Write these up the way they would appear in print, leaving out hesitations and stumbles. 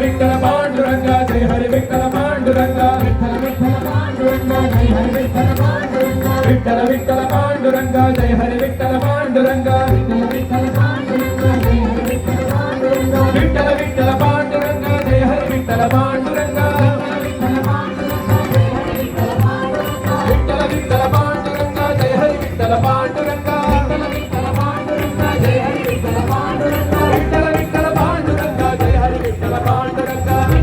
विठ्ठल पांडुरंग जय हरी विठ्ठल पांडुरंग विठ्ठल विठ्ठल पांडुरंग जय हरी विठ्ठल पांडुरंग विठ्ठल विठ्ठल पांडुरंग जय हरी विठ्ठल पांडुरंग विठ्ठल विठ्ठल पांडुरंग जय हरी विठ्ठल पांडुरंग विठ्ठल विठ्ठल पांडुरंग जय हरी विठ्ठल पांडुरंग विठ्ठल विठ्ठल पांडुरंग जय हरी विठ्ठल पांडुरंग विठ्ठल विठ्ठल पांडुरंग जय हरी विठ्ठल पांडुरंग विठ्ठल विठ्ठल पांडुरंग जय हरी विठ्ठल पांडुरंग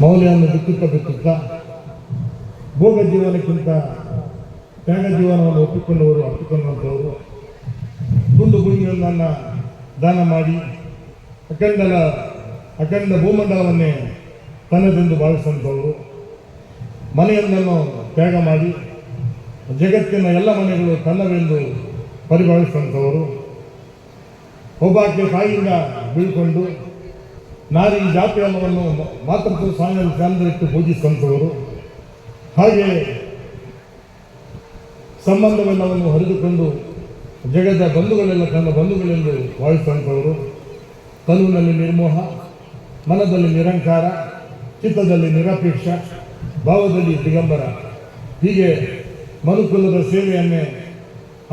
ಮೌಲ್ಯವನ್ನು ಬಿತ್ತುತ್ತಾ ಭೋಗ ಜೀವನಕ್ಕಿಂತ ತ್ಯಾಗ ಜೀವನವನ್ನು ಅಪ್ಪಿಕೊಂಡಂಥವರು ತುಂಡು ಭೂಮಿಯೊಂದನ್ನು ದಾನ ಮಾಡಿ ಅಖಂಡ ಭೂಮಂಡಲವನ್ನೇ ತನ್ನದೆಂದು ಭಾವಿಸಿದಂಥವರು, ಮನೆಯೊಂದನ್ನು ತ್ಯಾಗ ಮಾಡಿ ಜಗತ್ತಿನ ಎಲ್ಲ ಮನೆಗಳು ತನ್ನವೆಂದು ಪರಿಭಾವಿಸಿದಂಥವರು, ಒಬ್ಬಾಕೆ ತಾಯಿಯಿಂದ ಬೀಳ್ಕೊಂಡು ನಾರಿ ಜಾತಿಯಲ್ಲವನ್ನು ಮಾತೃತ್ವ ಸ್ಥಾನದಲ್ಲಿಟ್ಟು ಪೂಜಿಸಿದಂಥವರು, ಹಾಗೆ ಸಂಬಂಧವೆಲ್ಲವನ್ನು ಹರಿದುಕೊಂಡು ಜಗದ ಬಂಧುಗಳೆಲ್ಲ ತನ್ನ ಬಂಧುಗಳೆಂದು ಭಾವಿಸಿದಂಥವರು, ತನುವಿನಲ್ಲಿ ನಿರ್ಮೋಹ, ಮನದಲ್ಲಿ ನಿರಂಕಾರ, ಚಿತ್ತದಲ್ಲಿ ನಿರಪೇಕ್ಷ, ಭಾವದಲ್ಲಿ ದಿಗಂಬರ, ಹೀಗೆ ಮನುಕುಲದ ಸೇವೆಯನ್ನೇ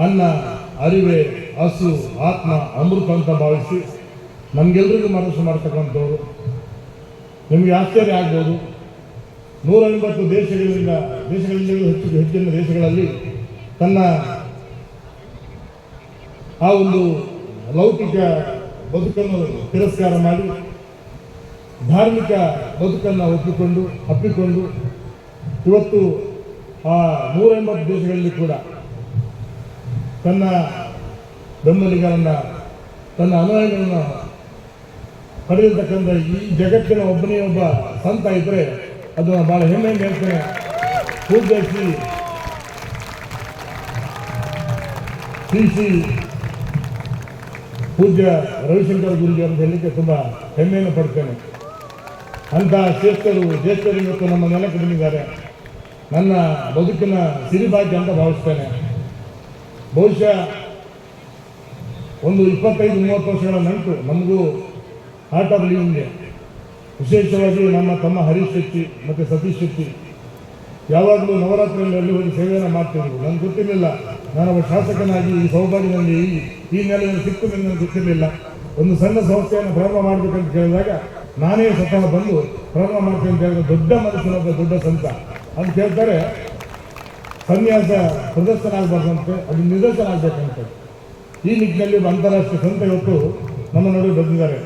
ಅನ್ನ, ಅರಿವೆ, ಹಸು, ಆತ್ಮ, ಅಮೃತ ಅಂತ ಭಾವಿಸಿ ನಮಗೆಲ್ಲರಿಗೂ ಮನಸ್ಸು ಮಾಡ್ತಕ್ಕಂಥವ್ರು. ನಿಮಗೆ ಆಶ್ಚರ್ಯ ಆಗ್ಬೋದು, 180 ದೇಶಗಳಿಂದ ಹೆಚ್ಚಿನ ದೇಶಗಳಲ್ಲಿ ತನ್ನ ಆ ಒಂದು ಲೌಕಿಕ ಬದುಕನ್ನು ತಿರಸ್ಕಾರ ಮಾಡಿ ಧಾರ್ಮಿಕ ಬದುಕನ್ನು ಅಪ್ಪಿಕೊಂಡು ಇವತ್ತು ಆ 180 ದೇಶಗಳಲ್ಲಿ ಕೂಡ ತನ್ನ ಬೆಂಬಲಿಗರನ್ನು, ತನ್ನ ಅನುಯಾಯಿಗಳನ್ನು ಪಡೆದಿರ್ತಕ್ಕಂಥ ಈ ಜಗತ್ತಿನ ಒಬ್ಬನೇ ಒಬ್ಬ ಸಂತ ಇದ್ದರೆ ಅದನ್ನು ಭಾಳ ಹೆಮ್ಮೆಯಿಂದ ಹೇಳ್ತೇನೆ. ಪೂಜ್ಯ ರವಿಶಂಕರ ಗುರುಜಿ ಅಂತ ಹೇಳಲಿಕ್ಕೆ ತುಂಬ ಹೆಮ್ಮೆಯನ್ನು ಪಡ್ತೇನೆ. ಅಂಥ ಜ್ಯೇಷ್ಠರು ಇವತ್ತು ನಮ್ಮ ನೆಲಕ್ಕೆ ಬಂದಿದ್ದಾರೆ. ನನ್ನ ಬದುಕಿನ ಸಿರಿಭಾಗ್ಯ ಅಂತ ಭಾವಿಸ್ತೇನೆ. ಬಹುಶಃ ಒಂದು 25-30 ವರ್ಷಗಳ ನಂಟು ನಮಗೂ ಆರ್ಟ್ ಆಫ್ ಲಿವಿಂಗ್ಗೆ, ವಿಶೇಷವಾಗಿ ನಮ್ಮ ತಮ್ಮ ಹರೀಶ್ ಶೆಟ್ಟಿ ಮತ್ತು ಸತೀಶ್ ಶೆಟ್ಟಿ ಯಾವಾಗಲೂ ನವರಾತ್ರಿಯಲ್ಲಿ ಹೋಗಿ ಸೇವೆಯನ್ನು ಮಾಡ್ತಿದ್ರು. ನನಗೆ ಗೊತ್ತಿರಲಿಲ್ಲ, ನಾನೊಬ್ಬ ಶಾಸಕನಾಗಿ ಈ ಸೌಭಾಗ್ಯದಲ್ಲಿ ಈ ನೆಲೆಯಲ್ಲಿ ಸಿಕ್ಕಿದ್ರೆ ನನಗೆ ಗೊತ್ತಿರಲಿಲ್ಲ. ಒಂದು ಸಣ್ಣ ಸಂಸ್ಥೆಯನ್ನು ಪ್ರಾರಂಭ ಮಾಡಬೇಕಂತ ಕೇಳಿದಾಗ ನಾನೇ ಸ್ವತಃ ಬಂದು ಪ್ರಾರಂಭ ಮಾಡ್ತೇನೆ ಅಂತ ಹೇಳಿದ್ರೆ ದೊಡ್ಡ ಮನಸ್ಸಿನೊಬ್ಬ ದೊಡ್ಡ ಸಂತ ಅಂತ ಕೇಳ್ತಾರೆ. ಸನ್ಯಾಸ ಪ್ರದರ್ಶನ ಆಗಬಾರ್ದಂತೆ, ಅದು ನಿದರ್ಶನ ಆಗಬೇಕಂತೆ. ಈ ನಿಟ್ಟಿನಲ್ಲಿ ಒಬ್ಬ ಅಂತಾರಾಷ್ಟ್ರೀಯ ಸಂತ ಇವತ್ತು ನಮ್ಮ ನಡುವೆ ಬಂದಿದ್ದಾರೆ.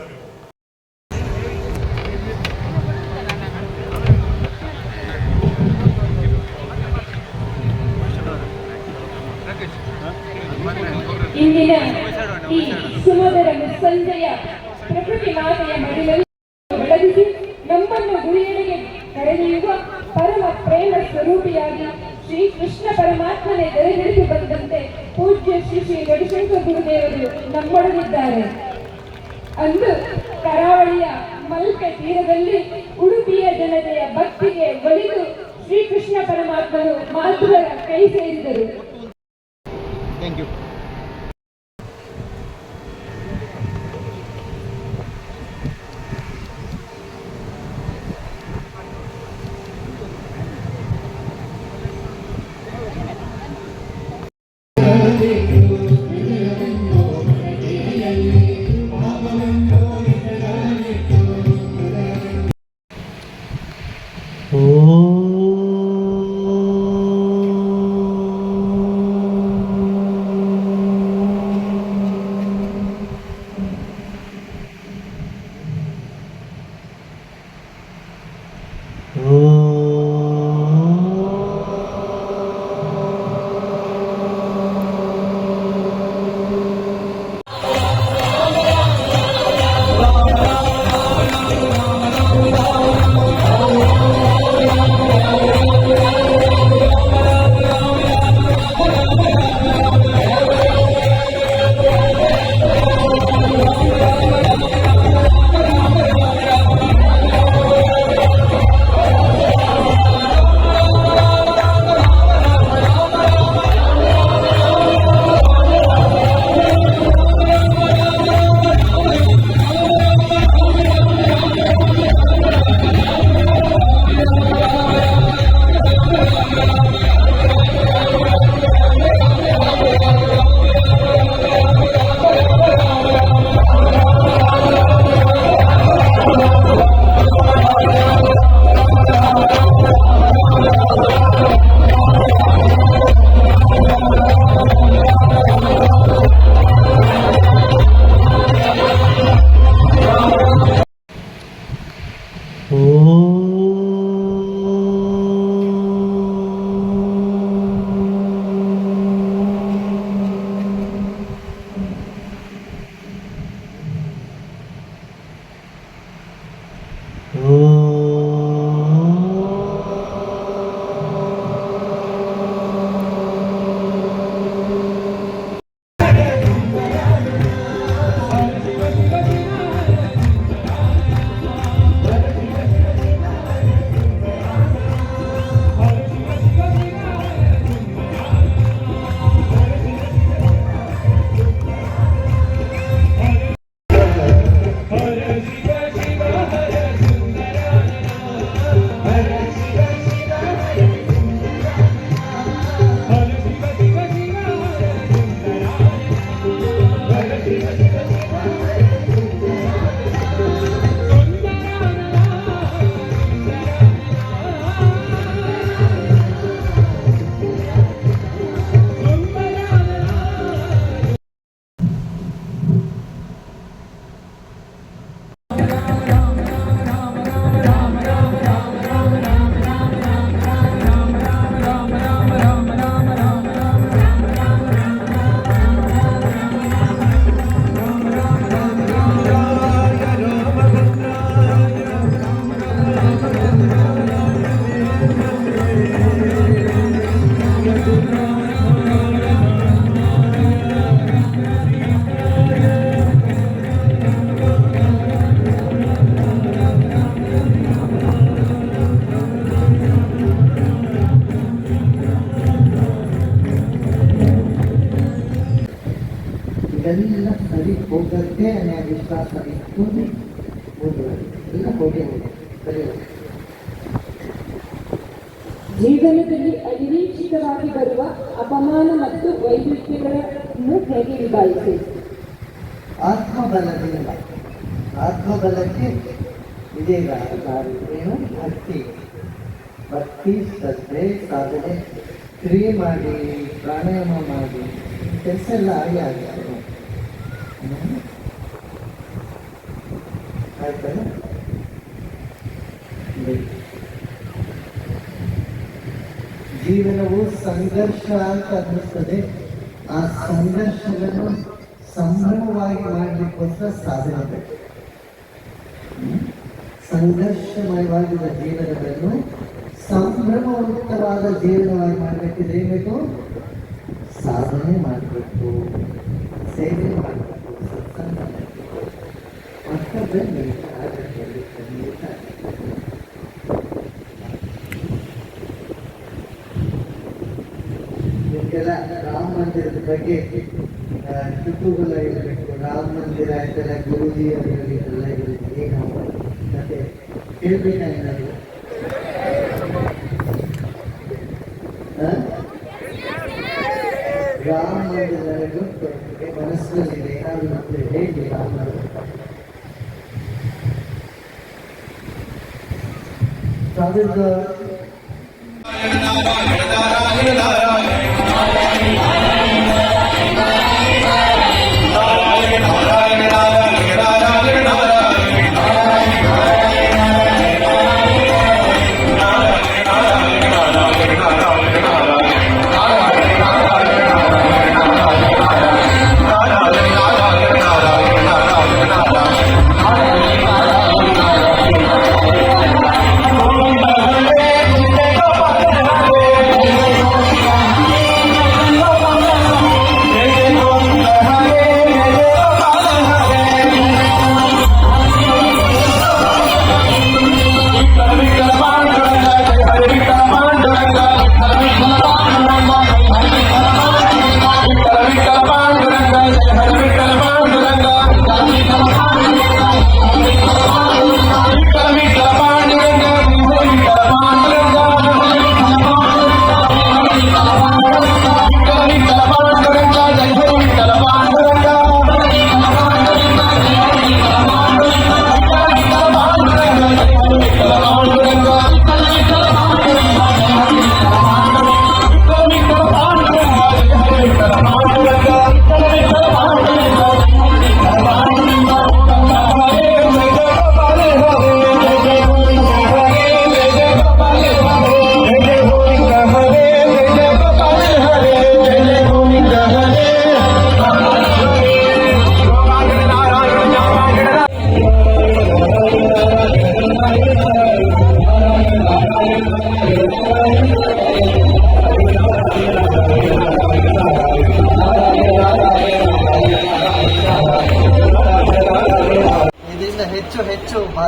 ಇಂದಿನ ಈ ಸುಮಧುರ ಸಂಜೆಯ ಪ್ರಕೃತಿ ಮಾತೆಯ ಮಡಿಲಲ್ಲಿ ಬೆಳಗಿಸಿ ನಮ್ಮನ್ನು ಗುರಿಯೆಡೆಗೆ ಕರೆದೊಯ್ಯುವ ಪರಮ ಪ್ರೇಮ ಸ್ವರೂಪಿಯಾಗಿ ಶ್ರೀ ಕೃಷ್ಣ ಪರಮಾತ್ಮನೇ ದಯವಿಳಿಸಿ ಬಂದಂತೆ ಪೂಜ್ಯ ಶ್ರೀ ರವಿಶಂಕರ ಗುರುದೇವರು ನಮ್ಮೊಡನಿದ್ದಾರೆ. ಅಂದು ಕರಾವಳಿಯ ಮಲ್ಪೆ ತೀರದಲ್ಲಿ ಉಡುಪಿಯ ಜನತೆಯ ಭಕ್ತಿಗೆ ಒಲಿದು ಶ್ರೀಕೃಷ್ಣ ಪರಮಾತ್ಮನು ಮಾತುಗಳ ಕೈ ಸೇರಿದರು. Thank you. ಇದೆಲ್ಲ ಸರಿ ಹೋಗತ್ತೆ ಅನ್ನೋ ವಿಶ್ವಾಸ ಇಟ್ಟು ಮುಂದುವರಿ ಎಲ್ಲ ಹೋಗಿ ಸರಿ ಹೋಗಿ. ಜೀವನದಲ್ಲಿ ಅನಿರೀಕ್ಷಿತವಾಗಿ ಬರುವ ಅಪಮಾನ ಮತ್ತು ವೈರುಧ್ಯಗಳನ್ನು ಹೇಗೆ ನಿಭಾಯಿಸಿ? ಆತ್ಮಬಲದಿಂದ ಆತ್ಮಬಲಕ್ಕೆ ಇದೇ ದಾರಿ ಏನು? ಭಕ್ತಿ ಭಕ್ತಿ ಶ್ರದ್ಧೆ ಸಾಧನೆ ಕ್ರಿಯೆ ಮಾಡಿ ಪ್ರಾಣಾಯಾಮ ಮಾಡಿ ಕೆಲಸ ಎಲ್ಲ ಆಗಿ ಆಯ್ತಲ್ಲ. ಜೀವನವು ಸಂಘರ್ಷ ಅಂತ ಅನ್ನಿಸ್ತದೆ. ಆ ಸಂಘರ್ಷವನ್ನು ಸಂಭ್ರಮವಾಗಿ ಮಾಡಲಿಕ್ಕೋಸ್ಕರ ಸಾಧನೆ ಬೇಕು. ಸಂಘರ್ಷಮಯವಾಗಿರುವ ಜೀವನವನ್ನು ಸಂಭ್ರಮವಂತವಾದ ಜೀವನವಾಗಿ ಮಾಡಬೇಕಿದ್ರೆ ಏನ್ ಬೇಕು? ಸಾಧನೆ ಮಾಡಬೇಕು, ಸೇವೆ ಮಾಡಬೇಕು, ಸತ್ಸಂಗ ಮಾಡಬೇಕು, ಮತ್ತೊಬ್ಬರಲ್ಲಿ ಆಗಬೇಕು. ಇದಕ್ಕೆಲ್ಲ ರಾಮ ಮಂದಿರದ ಬಗ್ಗೆ ಕುತೂಹಲ ಇರಬೇಕು. ರಾಮ ಮಂದಿರ ಆಯ್ತಲ್ಲ, ಗುರುಜಿ ಅವರಲ್ಲಿ ಎಲ್ಲ ಇರಬೇಕು. ಏನು ಮತ್ತೆ ಹೇಳ್ಬೇಕಾಗಿಲ್ಲ. ರಾಮ ಮಂದಿರ ಮನಸ್ಸಿನಲ್ಲಿದೆ ಏನಾದ್ರು ಮತ್ತೆ ಹೇಗೆ ರಾಮ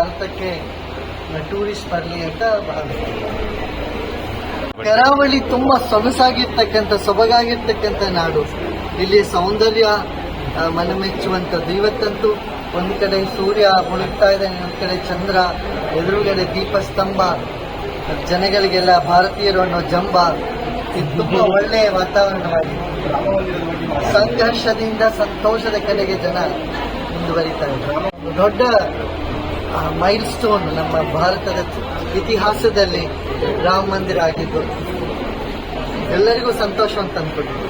ಭಾರತಕ್ಕೆ ಟೂರಿಸ್ಟ್ ಬರಲಿ ಅಂತ ಭಾವಿಸ್ತೀನಿ. ಕರಾವಳಿ ತುಂಬಾ ಸೊಬಗಾಗಿರ್ತಕ್ಕಂಥ ನಾಡು. ಇಲ್ಲಿ ಸೌಂದರ್ಯ ಮನಮೆಚ್ಚುವಂಥದ್ದು. ಇವತ್ತಂತೂ ಒಂದು ಕಡೆ ಸೂರ್ಯ ಮುಳುಗ್ತಾ ಇದೆ, ಇನ್ನೊಂದು ಕಡೆ ಚಂದ್ರ, ಎದುರುಗಡೆ ದೀಪಸ್ತಂಭ, ಜನಗಳಿಗೆಲ್ಲ ಭಾರತೀಯರು ಅನ್ನೋ ಜಂಬ. ಇದು ತುಂಬಾ ಒಳ್ಳೆಯ ವಾತಾವರಣವಾಗಿದೆ. ಸಂಘರ್ಷದಿಂದ ಸಂತೋಷದ ಕಡೆಗೆ ಜನ ಮುಂದುವರಿತಾ ಇದ್ದಾರೆ. ದೊಡ್ಡ ಮೈಲ್ ಸ್ಟೋನ್ ನಮ್ಮ ಭಾರತದ ಇತಿಹಾಸದಲ್ಲಿ ರಾಮ ಮಂದಿರ ಆಗಿದ್ದು ಎಲ್ಲರಿಗೂ ಸಂತೋಷ ಅಂತ ಅಂದ್ಕೊಳ್ತೀನಿ.